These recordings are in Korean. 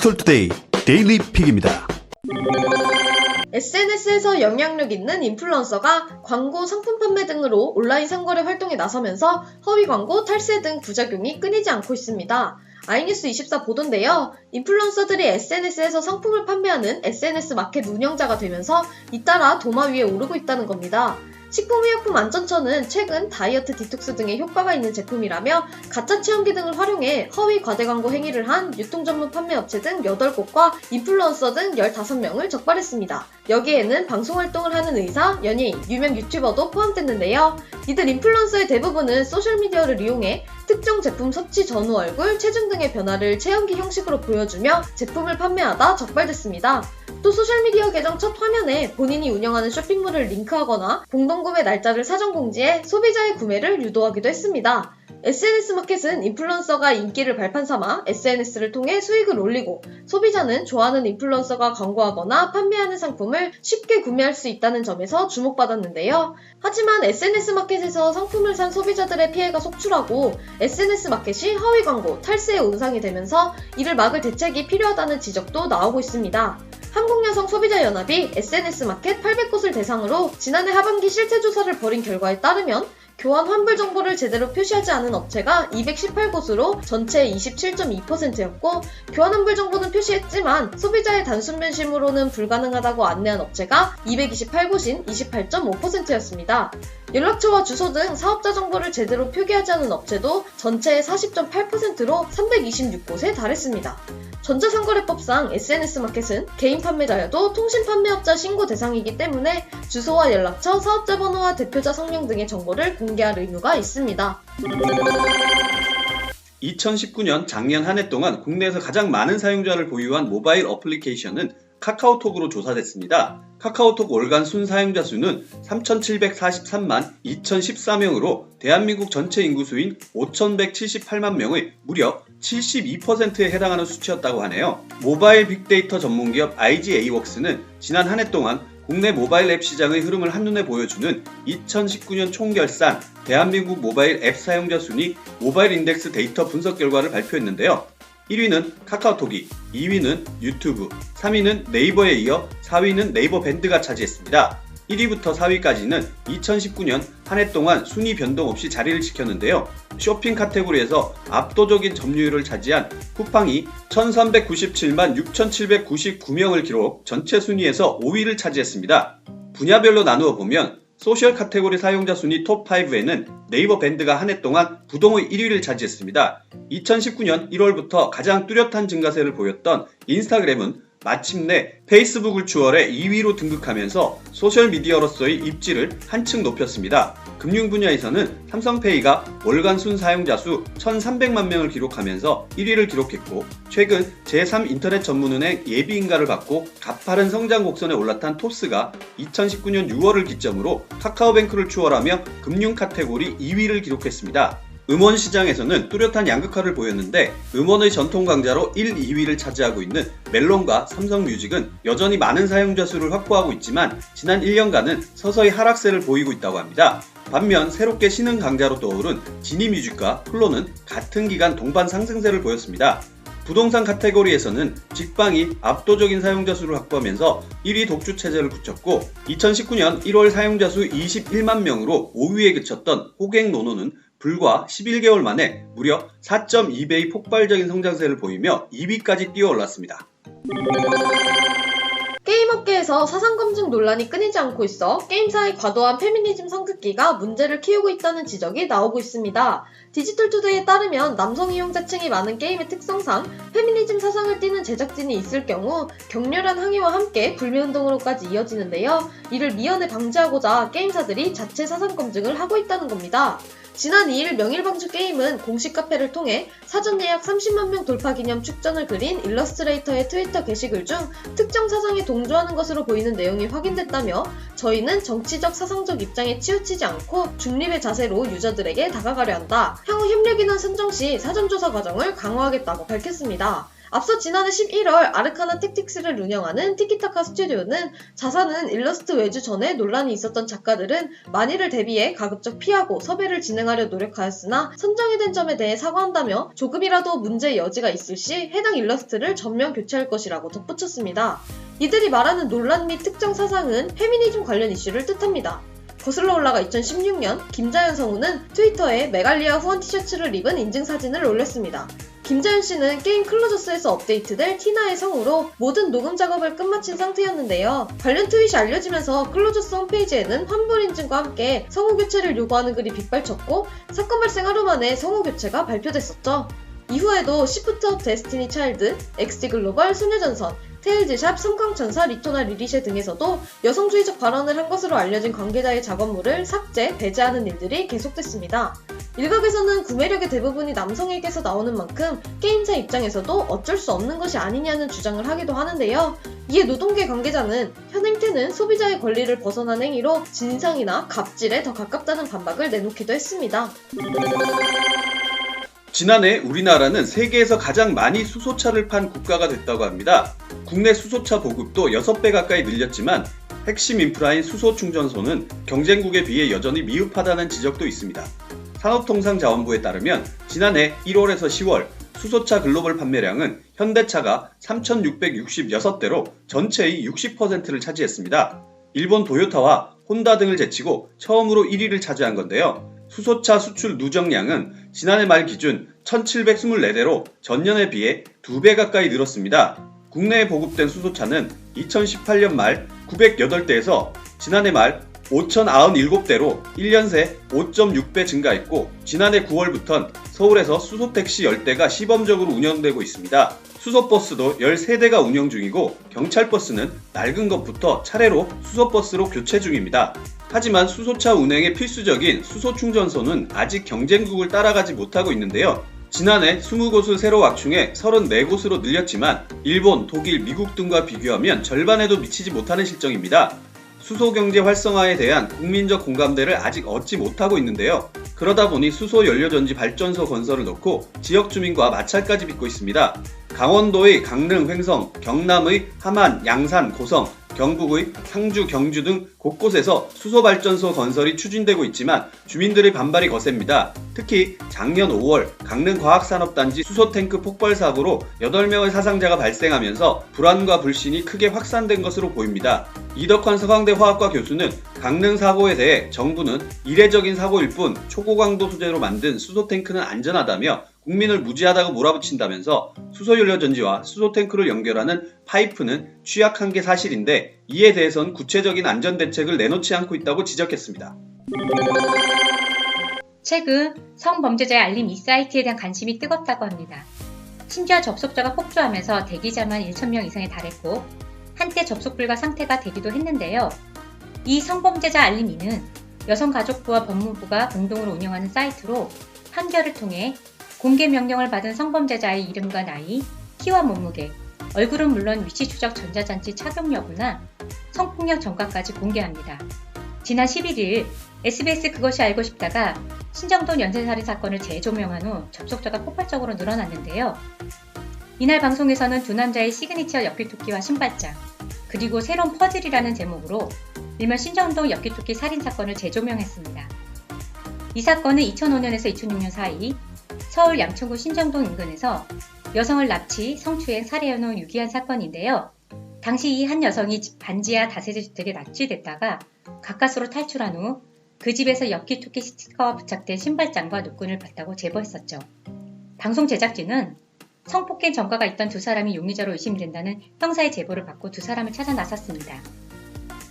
디지털투데이 데일리 픽입니다. SNS에서 영향력 있는 인플루언서가 광고, 상품 판매 등으로 온라인 상거래 활동에 나서면서 허위 광고, 탈세 등 부작용이 끊이지 않고 있습니다. 아이뉴스24 보도인데요. 인플루언서들이 SNS에서 상품을 판매하는 SNS 마켓 운영자가 되면서 잇따라 도마 위에 오르고 있다는 겁니다. 식품의약품안전처는 최근 다이어트 디톡스 등의 효과가 있는 제품이라며 가짜 체험기 등을 활용해 허위 과대 광고 행위를 한 유통전문 판매업체 등 8곳과 인플루언서 등 15명을 적발했습니다. 여기에는 방송활동을 하는 의사, 연예인, 유명 유튜버도 포함됐는데요. 이들 인플루언서의 대부분은 소셜미디어를 이용해 특정 제품 섭취 전후 얼굴, 체중 등의 변화를 체험기 형식으로 보여주며 제품을 판매하다 적발됐습니다. 또 소셜미디어 계정 첫 화면에 본인이 운영하는 쇼핑몰을 링크하거나 공동구매 날짜를 사전 공지해 소비자의 구매를 유도하기도 했습니다. SNS 마켓은 인플루언서가 인기를 발판 삼아 SNS를 통해 수익을 올리고 소비자는 좋아하는 인플루언서가 광고하거나 판매하는 상품을 쉽게 구매할 수 있다는 점에서 주목받았는데요. 하지만 SNS 마켓에서 상품을 산 소비자들의 피해가 속출하고 SNS 마켓이 허위 광고, 탈세에 온상이 되면서 이를 막을 대책이 필요하다는 지적도 나오고 있습니다. 한국여성소비자연합이 SNS 마켓 800곳을 대상으로 지난해 하반기 실태 조사를 벌인 결과에 따르면 교환 환불 정보를 제대로 표시하지 않은 업체가 218곳으로 전체의 27.2%였고 교환 환불 정보는 표시했지만 소비자의 단순 변심으로는 불가능하다고 안내한 업체가 228곳인 28.5%였습니다. 연락처와 주소 등 사업자 정보를 제대로 표기하지 않은 업체도 전체의 40.8%로 326곳에 달했습니다. 전자상거래법상 SNS 마켓은 개인 판매자여도 통신판매업자 신고 대상이기 때문에 주소와 연락처, 사업자 번호와 대표자 성명 등의 정보를 공개할 의무가 있습니다. 2019년 작년 한 해 동안 국내에서 가장 많은 사용자를 보유한 모바일 어플리케이션은 카카오톡으로 조사됐습니다. 카카오톡 월간 순 사용자 수는 3,743만 2,014명으로 대한민국 전체 인구 수인 5,178만 명의 무려 72%에 해당하는 수치였다고 하네요. 모바일 빅데이터 전문기업 IGA웍스는 지난 한 해 동안 국내 모바일 앱 시장의 흐름을 한눈에 보여주는 2019년 총결산 대한민국 모바일 앱 사용자 순위 모바일 인덱스 데이터 분석 결과를 발표했는데요. 1위는 카카오톡이, 2위는 유튜브, 3위는 네이버에 이어 4위는 네이버 밴드가 차지했습니다. 1위부터 4위까지는 2019년 한 해 동안 순위 변동 없이 자리를 지켰는데요. 쇼핑 카테고리에서 압도적인 점유율을 차지한 쿠팡이 1397만 6799명을 기록 전체 순위에서 5위를 차지했습니다. 분야별로 나누어 보면 소셜 카테고리 사용자 순위 톱5에는 네이버 밴드가 한 해 동안 부동의 1위를 차지했습니다. 2019년 1월부터 가장 뚜렷한 증가세를 보였던 인스타그램은 마침내 페이스북을 추월해 2위로 등극하면서 소셜미디어로서의 입지를 한층 높였습니다. 금융 분야에서는 삼성페이가 월간 순 사용자 수 1,300만 명을 기록하면서 1위를 기록했고 최근 제3 인터넷 전문은행 예비인가를 받고 가파른 성장 곡선에 올라탄 톱스가 2019년 6월을 기점으로 카카오뱅크를 추월하며 금융 카테고리 2위를 기록했습니다. 음원 시장에서는 뚜렷한 양극화를 보였는데 음원의 전통 강자로 1, 2위를 차지하고 있는 멜론과 삼성뮤직은 여전히 많은 사용자 수를 확보하고 있지만 지난 1년간은 서서히 하락세를 보이고 있다고 합니다. 반면 새롭게 신흥 강자로 떠오른 지니뮤직과 플로는 같은 기간 동반 상승세를 보였습니다. 부동산 카테고리에서는 직방이 압도적인 사용자 수를 확보하면서 1위 독주 체제를 굳혔고 2019년 1월 사용자 수 21만 명으로 5위에 그쳤던 호갱노노는 불과 11개월 만에 무려 4.2배의 폭발적인 성장세를 보이며 2위까지 뛰어올랐습니다. 게임업계에서 사상검증 논란이 끊이지 않고 있어 게임사의 과도한 페미니즘 성급기가 문제를 키우고 있다는 지적이 나오고 있습니다. 디지털투데이에 따르면 남성 이용자층이 많은 게임의 특성상 페미니즘 사상을 띠는 제작진이 있을 경우 격렬한 항의와 함께 불매운동으로까지 이어지는데요. 이를 미연에 방지하고자 게임사들이 자체 사상검증을 하고 있다는 겁니다. 지난 2일 명일방주 게임은 공식 카페를 통해 사전 예약 30만 명 돌파 기념 축전을 그린 일러스트레이터의 트위터 게시글 중 특정 사상에 동조하는 것으로 보이는 내용이 확인됐다며 저희는 정치적 사상적 입장에 치우치지 않고 중립의 자세로 유저들에게 다가가려 한다. 향후 협력인원 선정 시 사전조사 과정을 강화하겠다고 밝혔습니다. 앞서 지난해 11월 아르카나 택틱스를 운영하는 티키타카 스튜디오는 자사는 일러스트 외주 전에 논란이 있었던 작가들은 만일을 대비해 가급적 피하고 섭외를 진행하려 노력하였으나 선정이 된 점에 대해 사과한다며 조금이라도 문제의 여지가 있을 시 해당 일러스트를 전면 교체할 것이라고 덧붙였습니다. 이들이 말하는 논란 및 특정 사상은 페미니즘 관련 이슈를 뜻합니다. 거슬러 올라가 2016년 김자연 성우는 트위터에 메갈리아 후원 티셔츠를 입은 인증사진을 올렸습니다. 김자연 씨는 게임 클로저스에서 업데이트될 티나의 성우로 모든 녹음 작업을 끝마친 상태였는데요. 관련 트윗이 알려지면서 클로저스 홈페이지에는 환불 인증과 함께 성우 교체를 요구하는 글이 빗발쳤고 사건 발생 하루 만에 성우 교체가 발표됐었죠. 이후에도 시프트 업 데스티니 차일드, XD 글로벌, 소녀전선, 테일즈샵, 삼광천사, 리토나 리리쉐 등에서도 여성주의적 발언을 한 것으로 알려진 관계자의 작업물을 삭제, 배제하는 일들이 계속됐습니다. 일각에서는 구매력의 대부분이 남성에게서 나오는 만큼 게임사 입장에서도 어쩔 수 없는 것이 아니냐는 주장을 하기도 하는데요. 이에 노동계 관계자는 현 행태는 소비자의 권리를 벗어난 행위로 진상이나 갑질에 더 가깝다는 반박을 내놓기도 했습니다. 지난해 우리나라는 세계에서 가장 많이 수소차를 판 국가가 됐다고 합니다. 국내 수소차 보급도 6배 가까이 늘렸지만 핵심 인프라인 수소 충전소는 경쟁국에 비해 여전히 미흡하다는 지적도 있습니다. 산업통상자원부에 따르면 지난해 1월에서 10월 수소차 글로벌 판매량은 현대차가 3,666대로 전체의 60%를 차지했습니다. 일본 도요타와 혼다 등을 제치고 처음으로 1위를 차지한 건데요. 수소차 수출 누적량은 지난해 말 기준 1,724대로 전년에 비해 2배 가까이 늘었습니다. 국내에 보급된 수소차는 2018년 말 908대에서 지난해 말 5,097대로 1년 새 5.6배 증가했고 지난해 9월부턴 서울에서 수소택시 10대가 시범적으로 운영되고 있습니다. 수소버스도 13대가 운영 중이고 경찰버스는 낡은 것부터 차례로 수소버스로 교체 중입니다. 하지만 수소차 운행에 필수적인 수소충전소는 아직 경쟁국을 따라가지 못하고 있는데요. 지난해 20곳을 새로 확충해 34곳으로 늘렸지만 일본, 독일, 미국 등과 비교하면 절반에도 미치지 못하는 실정입니다. 수소경제 활성화에 대한 국민적 공감대를 아직 얻지 못하고 있는데요. 그러다 보니 수소연료전지 발전소 건설을 놓고 지역 주민과 마찰까지 빚고 있습니다. 강원도의 강릉, 횡성, 경남의 함안, 양산, 고성, 경북의 상주, 경주 등 곳곳에서 수소발전소 건설이 추진되고 있지만 주민들의 반발이 거셉니다. 특히 작년 5월 강릉과학산업단지 수소탱크 폭발 사고로 8명의 사상자가 발생하면서 불안과 불신이 크게 확산된 것으로 보입니다. 이덕환 서강대 화학과 교수는 강릉 사고에 대해 정부는 이례적인 사고일 뿐 초고강도 소재로 만든 수소탱크는 안전하다며 국민을 무지하다고 몰아붙인다면서 수소연료전지와 수소탱크를 연결하는 파이프는 취약한 게 사실인데 이에 대해선 구체적인 안전대책을 내놓지 않고 있다고 지적했습니다. 최근 성범죄자의 알림 이 사이트에 대한 관심이 뜨겁다고 합니다. 심지어 접속자가 폭주하면서 대기자만 1,000명 이상에 달했고 한때 접속 불가 상태가 되기도 했는데요. 이 성범죄자 알림이는 여성가족부와 법무부가 공동으로 운영하는 사이트로 판결을 통해 공개 명령을 받은 성범죄자의 이름과 나이, 키와 몸무게, 얼굴은 물론 위치 추적 전자장치 착용 여부나 성폭력 전과까지 공개합니다. 지난 11일 SBS 그것이 알고 싶다가 신정동 연쇄살인 사건을 재조명한 후 접속자가 폭발적으로 늘어났는데요. 이날 방송에서는 두 남자의 시그니처 엽기토끼와 신발장, 그리고 새로운 퍼즐이라는 제목으로 일명 신정동 엽기토끼 살인사건을 재조명했습니다. 이 사건은 2005년에서 2006년 사이 서울 양천구 신정동 인근에서 여성을 납치, 성추행, 살해해놓은 유기한 사건인데요. 당시 이 한 여성이 반지하 다세대 주택에 납치됐다가 가까스로 탈출한 후 그 집에서 엽기토끼 스티커가 부착된 신발장과 노끈을 봤다고 제보했었죠. 방송 제작진은 성폭행 전과가 있던 두 사람이 용의자로 의심된다는 형사의 제보를 받고 두 사람을 찾아 나섰습니다.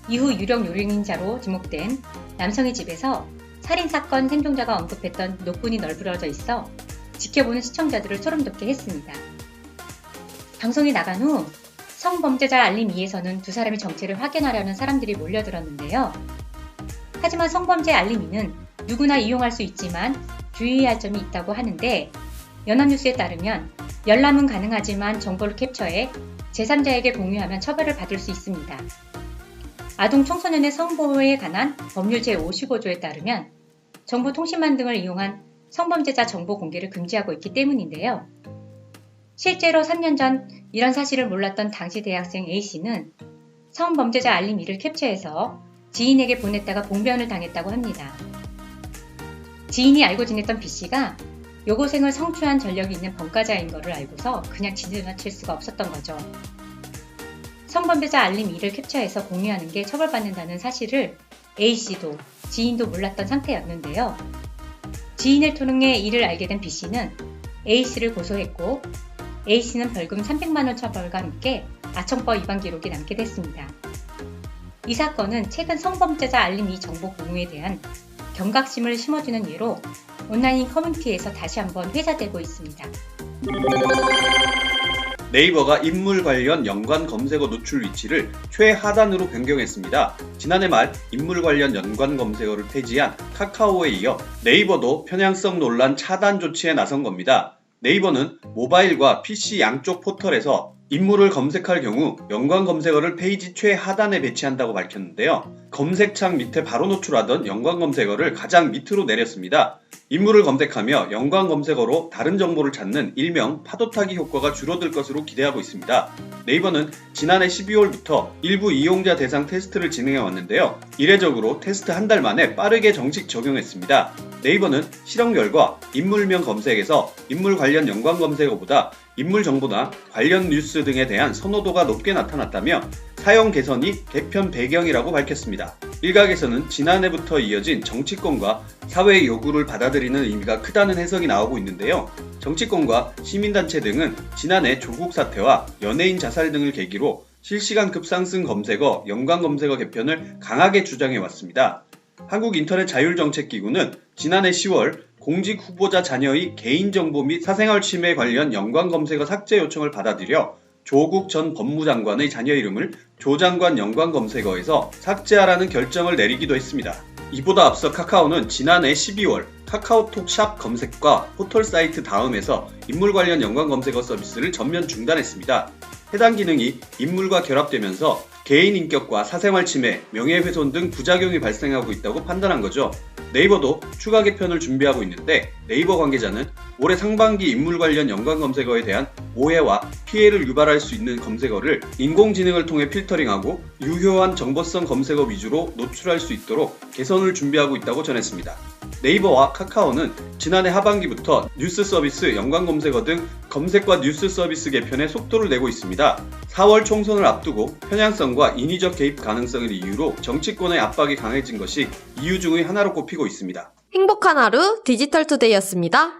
이후 유력 용의자로 지목된 남성의 집에서 살인사건 생존자가 언급했던 노끈이 널브러져 있어 지켜보는 시청자들을 소름돋게 했습니다. 방송이 나간 후 성범죄자 알림 2에서는 두 사람의 정체를 확인하려는 사람들이 몰려들었는데요. 하지만 성범죄 알림 2는 누구나 이용할 수 있지만 주의해야 할 점이 있다고 하는데 연합뉴스에 따르면 열람은 가능하지만 정보를 캡처해 제3자에게 공유하면 처벌을 받을 수 있습니다. 아동 청소년의 성보호에 관한 법률 제55조에 따르면 정보통신망 등을 이용한 성범죄자 정보 공개를 금지하고 있기 때문인데요. 실제로 3년 전 이런 사실을 몰랐던 당시 대학생 A씨는 성범죄자 알림 2를 캡처해서 지인에게 보냈다가 봉변을 당했다고 합니다. 지인이 알고 지냈던 B씨가 여고생을 성추한 전력이 있는 번가자인 것을 알고서 그냥 지나칠 수가 없었던 거죠. 성범죄자 알림 2를 캡처해서 공유하는 게 처벌받는다는 사실을 A씨도 지인도 몰랐던 상태였는데요. 지인을 통해 이를 알게 된 B씨는 A씨를 고소했고 A씨는 벌금 300만 원 처벌과 함께 아청법 위반 기록이 남게 됐습니다. 이 사건은 최근 성범죄자 알림 2 정보 공유에 대한 경각심을 심어주는 예로 온라인 커뮤니티에서 다시 한번 회자되고 있습니다. 네이버가 인물 관련 연관 검색어 노출 위치를 최하단으로 변경했습니다. 지난해 말 인물 관련 연관 검색어를 폐지한 카카오에 이어 네이버도 편향성 논란 차단 조치에 나선 겁니다. 네이버는 모바일과 PC 양쪽 포털에서 인물을 검색할 경우 연관 검색어를 페이지 최하단에 배치한다고 밝혔는데요. 검색창 밑에 바로 노출하던 연관 검색어를 가장 밑으로 내렸습니다. 인물을 검색하며 연관 검색어로 다른 정보를 찾는 일명 파도타기 효과가 줄어들 것으로 기대하고 있습니다. 네이버는 지난해 12월부터 일부 이용자 대상 테스트를 진행해 왔는데요. 이례적으로 테스트 한 달 만에 빠르게 정식 적용했습니다. 네이버는 실험 결과 인물명 검색에서 인물 관련 연관 검색어보다 인물 정보나 관련 뉴스 등에 대한 선호도가 높게 나타났다며 사용 개선이 개편 배경이라고 밝혔습니다. 일각에서는 지난해부터 이어진 정치권과 사회의 요구를 받아들이는 의미가 크다는 해석이 나오고 있는데요. 정치권과 시민단체 등은 지난해 조국 사태와 연예인 자살 등을 계기로 실시간 급상승 검색어, 연관 검색어 개편을 강하게 주장해왔습니다. 한국인터넷자율정책기구는 지난해 10월 공직 후보자 자녀의 개인정보 및 사생활 침해 관련 연관 검색어 삭제 요청을 받아들여 조국 전 법무장관의 자녀 이름을 조 장관 연관 검색어에서 삭제하라는 결정을 내리기도 했습니다. 이보다 앞서 카카오는 지난해 12월 카카오톡 샵 검색과 포털 사이트 다음에서 인물 관련 연관 검색어 서비스를 전면 중단했습니다. 해당 기능이 인물과 결합되면서 개인 인격과 사생활 침해, 명예훼손 등 부작용이 발생하고 있다고 판단한 거죠. 네이버도 추가 개편을 준비하고 있는데 네이버 관계자는 올해 상반기 인물 관련 연관 검색어에 대한 오해와 피해를 유발할 수 있는 검색어를 인공지능을 통해 필터링하고 유효한 정보성 검색어 위주로 노출할 수 있도록 개선을 준비하고 있다고 전했습니다. 네이버와 카카오는 지난해 하반기부터 뉴스 서비스, 연관 검색어 등 검색과 뉴스 서비스 개편에 속도를 내고 있습니다. 4월 총선을 앞두고 편향성과 인위적 개입 가능성을 이유로 정치권의 압박이 강해진 것이 이유 중의 하나로 꼽히고 있습니다. 행복한 하루 디지털투데이였습니다.